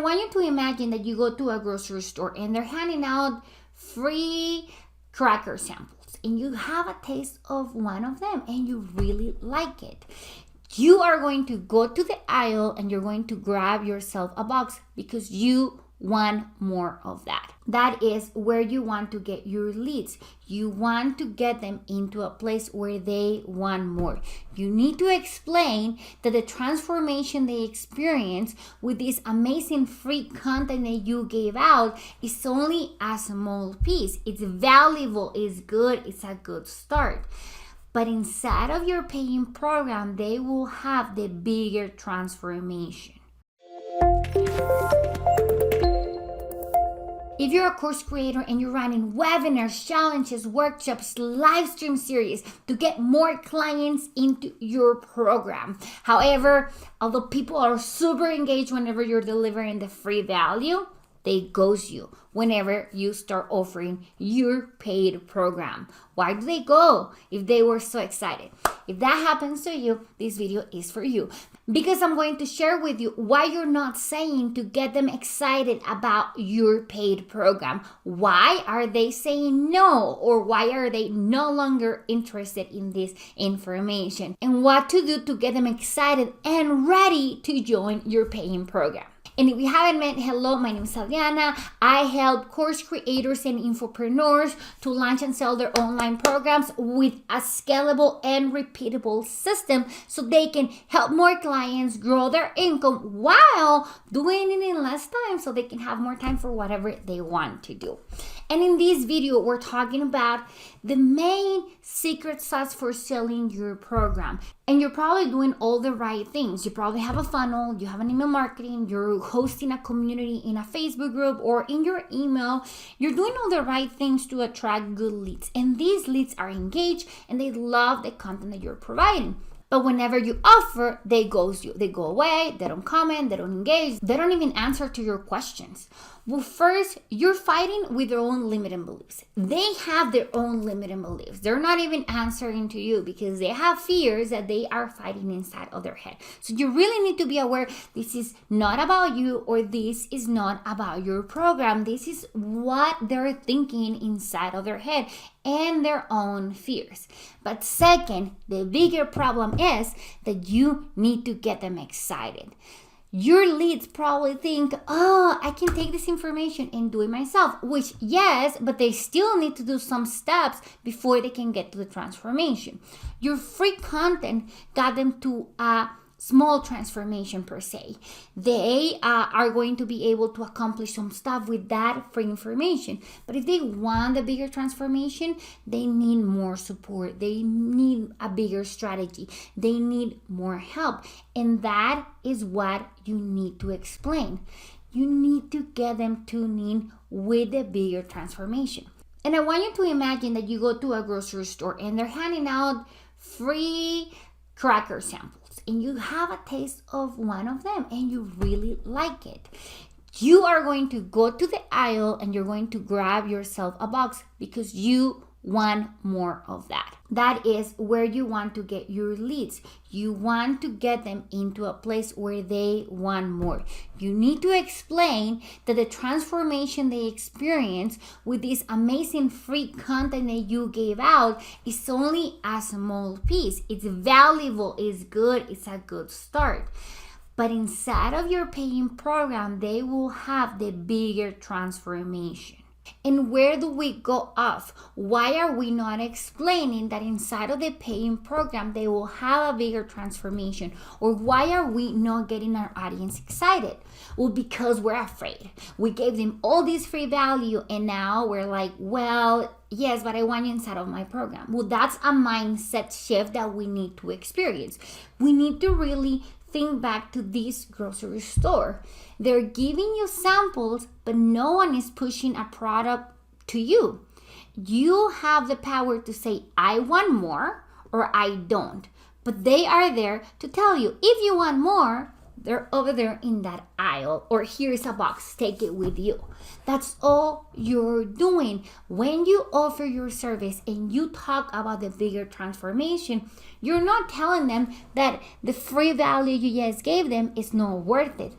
want you to imagine that you go to a grocery store and they're handing out free cracker samples and you have a taste of one of them and you really like it. You are going to go to the aisle and you're going to grab yourself a box because you want more of that. That is where you want to get your leads. You want to get them into a place where they want more. You need to explain that the transformation they experience with this amazing free content that you gave out is only a small piece. It's valuable, it's good, it's a good start. But inside of your paying program, they will have the bigger transformation. If you're a course creator and you're running webinars, challenges, workshops, live stream series to get more clients into your program. However, although people are super engaged whenever you're delivering the free value, they ghost you whenever you start offering your paid program. Why do they go if they were so excited? If that happens to you, this video is for you. Because I'm going to share with you why you're not saying to get them excited about your paid program. Why are they saying no? Or why are they no longer interested in this information? And what to do to get them excited and ready to join your paying program. And if you haven't met, hello, my name is Adriana. I help course creators and infopreneurs to launch and sell their online programs with a scalable and repeatable system so they can help more clients grow their income while doing it in less time so they can have more time for whatever they want to do. And in this video, we're talking about the main secret sauce for selling your program. And you're probably doing all the right things. You probably have a funnel, you have an email marketing, you're hosting a community in a Facebook group or in your email. You're doing all the right things to attract good leads. And these leads are engaged and they love the content that you're providing. But whenever you offer, they ghost you. They go away, they don't comment, they don't engage, they don't even answer to your questions. Well, first, you're fighting with their own limiting beliefs. They have their own limiting beliefs. They're not even answering to you because they have fears that they are fighting inside of their head. So you really need to be aware this is not about you or this is not about your program. This is what they're thinking inside of their head and their own fears. But second, the bigger problem is that you need to get them excited. Your leads probably think, oh, I can take this information and do it myself, which yes, but they still need to do some steps before they can get to the transformation. Your free content got them to a small transformation per se. They are going to be able to accomplish some stuff with that free information. But if they want a bigger transformation, they need more support. They need a bigger strategy. They need more help. And that is what you need to explain. You need to get them tuned in with the bigger transformation. And I want you to imagine that you go to a grocery store and they're handing out free cracker samples. And you have a taste of one of them and you really like it. You are going to go to the aisle and you're going to grab yourself a box because you want more of that. That is where you want to get your leads. You want to get them into a place where they want more. You need to explain that the transformation they experience with this amazing free content that you gave out is only a small piece. It's valuable, it's good, it's a good start. But inside of your paying program, they will have the bigger transformation. And where do we go off? Why are we not explaining that inside of the paying program they will have a bigger transformation? Or why are we not getting our audience excited? Well, because we're afraid. We gave them all this free value and now we're like, well, yes, but I want you inside of my program. Well, that's a mindset shift that we need to experience. We need to really think back to this grocery store. They're giving you samples, but no one is pushing a product to you. You have the power to say, I want more or I don't. But they are there to tell you, if you want more, they're over there in that aisle, or here's a box, take it with you. That's all you're doing. When you offer your service and you talk about the bigger transformation, you're not telling them that the free value you just gave them is not worth it.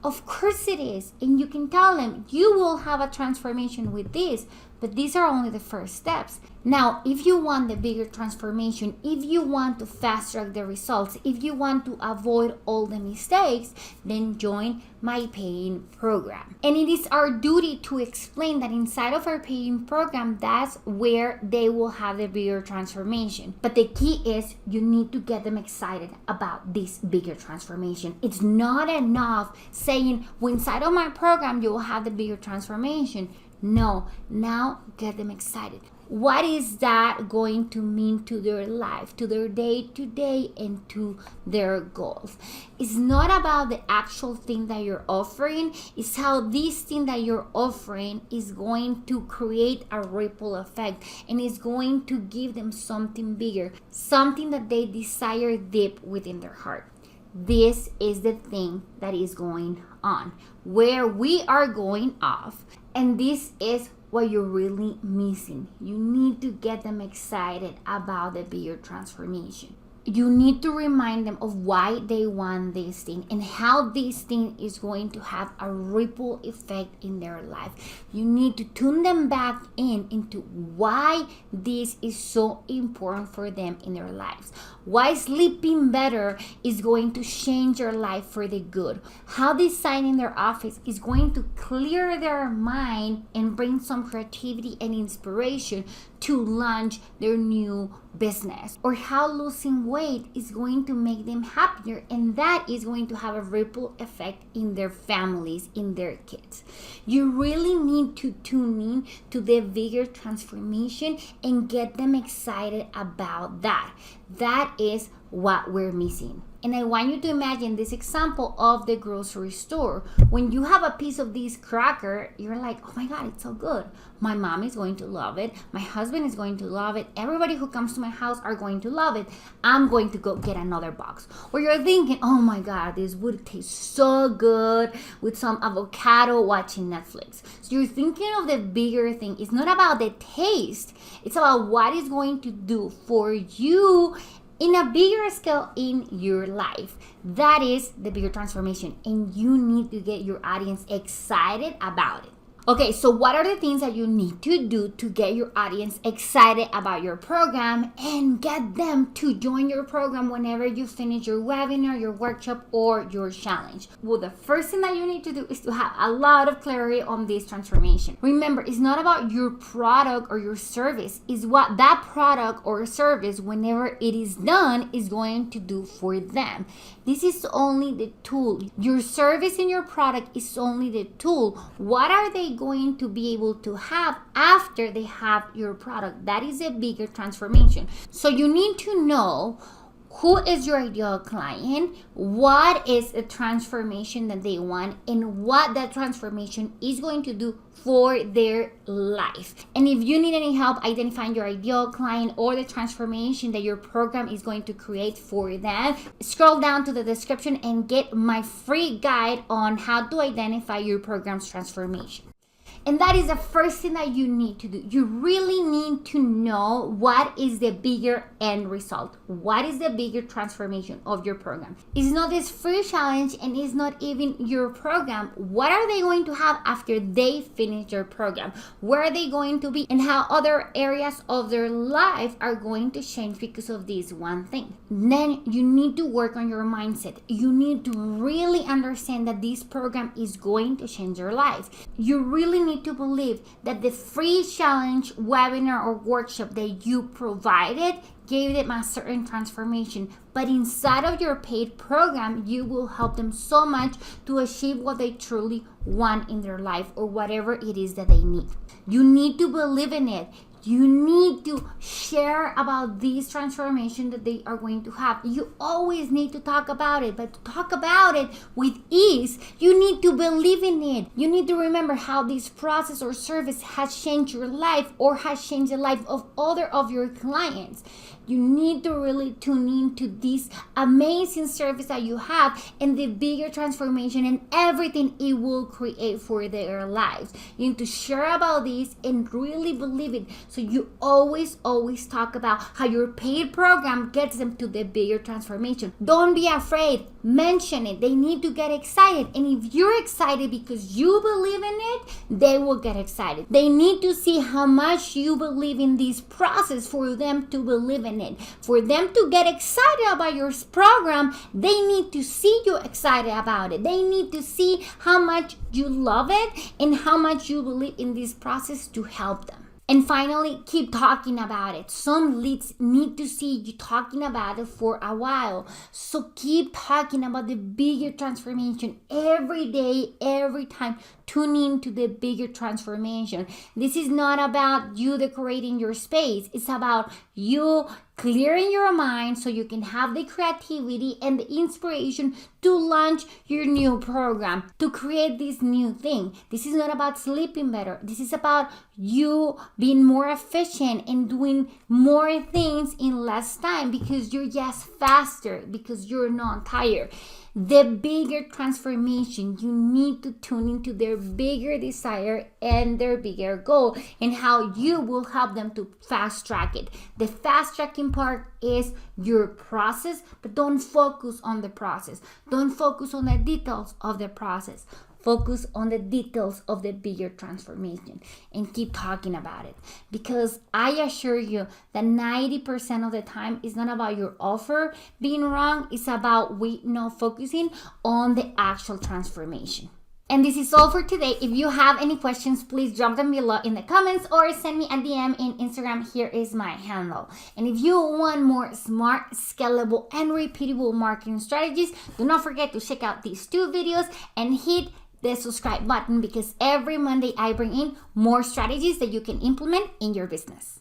Of course it is. And you can tell them you will have a transformation with this, but these are only the first steps. Now, if you want the bigger transformation, if you want to fast track the results, if you want to avoid all the mistakes, then join my paying program. And it is our duty to explain that inside of our paying program, that's where they will have the bigger transformation. But the key is you need to get them excited about this bigger transformation. It's not enough saying, well, inside of my program, you will have the bigger transformation. No, now get them excited. What is that going to mean to their life, to their day-to-day, and to their goals? It's not about the actual thing that you're offering. It's how this thing that you're offering is going to create a ripple effect, and it's going to give them something bigger, something that they desire deep within their heart. This is the thing that is going on, where we are going off, and this is what you're really missing. You need to get them excited about the bigger transformation. You need to remind them of why they want this thing and how this thing is going to have a ripple effect in their life. You need to tune them back into why this is so important for them in their lives. Why sleeping better is going to change their life for the good. How designing their office is going to clear their mind and bring some creativity and inspiration to launch their new business. Or how losing weight is going to make them happier, and that is going to have a ripple effect in their families, in their kids. You really need to tune in to the bigger transformation and get them excited about that. That is what we're missing. And I want you to imagine this example of the grocery store. When you have a piece of this cracker, you're like, oh my God, it's so good. My mom is going to love it. My husband is going to love it. Everybody who comes to my house are going to love it. I'm going to go get another box. Or you're thinking, oh my God, this would taste so good with some avocado watching Netflix. So you're thinking of the bigger thing. It's not about the taste. It's about what it's going to do for you in a bigger scale in your life. That is the bigger transformation, and you need to get your audience excited about it. Okay, so what are the things that you need to do to get your audience excited about your program and get them to join your program whenever you finish your webinar, your workshop, or your challenge? Well, the first thing that you need to do is to have a lot of clarity on this transformation. Remember, it's not about your product or your service. It's what that product or service, whenever it is done, is going to do for them. This is only the tool. Your service and your product is only the tool. What are they going to be able to have after they have your product? That is a bigger transformation. So you need to know who is your ideal client, what is the transformation that they want, and what that transformation is going to do for their life. And if you need any help identifying your ideal client or the transformation that your program is going to create for them, scroll down to the description and get my free guide on how to identify your program's transformation. And that is the first thing that you need to do. You really need to know what is the bigger end result. What is the bigger transformation of your program? It's not this free challenge, and it's not even your program. What are they going to have after they finish their program? Where are they going to be? And how other areas of their life are going to change because of this one thing. Then you need to work on your mindset. You need to really understand that this program is going to change your life. You really need to believe that the free challenge, webinar, or workshop that you provided gave them a certain transformation. But inside of your paid program, you will help them so much to achieve what they truly want in their life, or whatever it is that they need. You need to believe in it. You need to share about this transformation that they are going to have. You always need to talk about it, but to talk about it with ease, you need to believe in it. You need to remember how this process or service has changed your life or has changed the life of other of your clients. You need to really tune into this amazing service that you have and the bigger transformation and everything it will create for their lives. You need to share about this and really believe it. So you always talk about how your paid program gets them to the bigger transformation. Don't be afraid. Mention it. They need to get excited. And if you're excited because you believe in it, they will get excited. They need to see how much you believe in this process for them to believe in it. For them to get excited about your program, they need to see you excited about it. They need to see how much you love it and how much you believe in this process to help them. And finally, keep talking about it. Some leads need to see you talking about it for a while. So keep talking about the bigger transformation every day, every time. Tune into the bigger transformation. This is not about you decorating your space. It's about you clearing your mind so you can have the creativity and the inspiration to launch your new program, to create this new thing. This is not about sleeping better. This is about you being more efficient and doing more things in less time because you're just faster, because you're not tired. The bigger transformation, you need to tune into their bigger desire and their bigger goal and how you will help them to fast track it. The fast tracking part is your process, but don't focus on the process. Don't focus on the details of the process. Focus on the details of the bigger transformation and keep talking about it. Because I assure you that 90% of the time is not about your offer being wrong. It's about we not focusing on the actual transformation. And this is all for today. If you have any questions, please drop them below in the comments or send me a DM in Instagram. Here is my handle. And if you want more smart, scalable, and repeatable marketing strategies, do not forget to check out these 2 videos and hit the subscribe button because every Monday I bring in more strategies that you can implement in your business.